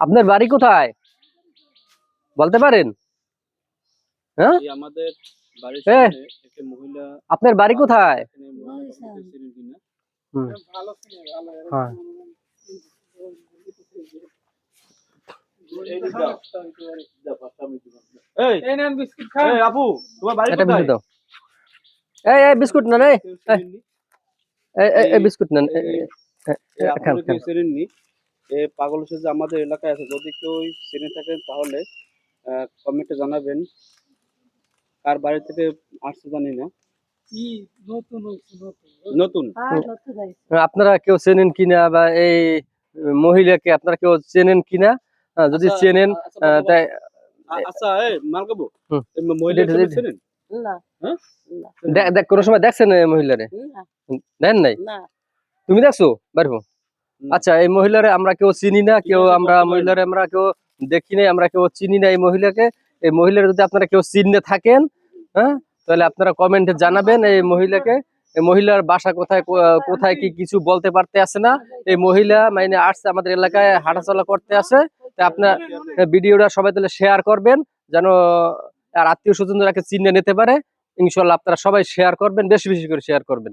আপনার বাড়ি কোথায় বলতে পারেন? হ্যাঁ, আমাদের বাড়ির এ, সামনে একটা মহিলা আপনার বাড়ি কোথায়? এখানে মহিলা ছিলেন কিনা হুম, হ্যাঁ। এই নেন বিস্কুট খান। এই আপু তোমার বাড়ি এটা কোথায়? বিস্কুট দাও। এই বিস্কুট নেন, এই কেউ চেনেননি? এই বিস্কুট নেন, এই খান আপুকে খান। কেউ চেনেননি? এই পাগল যে আমাদের এলাকায় আছে, যদি কেউ চিনে থাকেন তাহলে কমেন্টে জানাবেন। কার বাড়ি থেকে আসছে জানি না। নতুন আপনারা কেউ চেনেন কিনা বা এই মহিলাকে আপনারা কেউ চেনেন কিনা? যদি আচ্ছা, চেনেন আচ্ছা বাবা, তাই আচ্ছা এই মালকাবু হুম, এই মহিলাকে এটা- চেনেন? না হ্যাঁ কোনো সময় দেখছেন এই মহিলারে? না দেন নাই? না তুমি দেখছো বাড়বো? হুম। আচ্ছা, এই মহিলারে আমরা কেউ চিনি না, ঠিক কেউ আছে, আমরা বলতে পারেন। মহিলারে আমরা কেউ দেখি নাই, আমরা কেউ চিনি না এই মহিলাকে। এই মহিলার যদি আপনারা কেউ চিনে থাকেন, হ্যাঁ, তাহলে আপনারা কমেন্টে জানাবেন এই মহিলাকে। এই মহিলার বাসা কোথায়, কোথায় কি কিছু বলতে পারতে আছে না। এই মহিলা মানে আসছে আমাদের এলাকায় হাঁটাচলা করতে আছে। তাই আপনার ভিডিওটা সবাই তাহলে শেয়ার করবেন, যেন আর আত্মীয় স্বজনদেরকে চিনে নিতে পারে। ইনশাল্লাহ আপনারা সবাই শেয়ার করবেন, বেশি বেশি করে শেয়ার করবেন।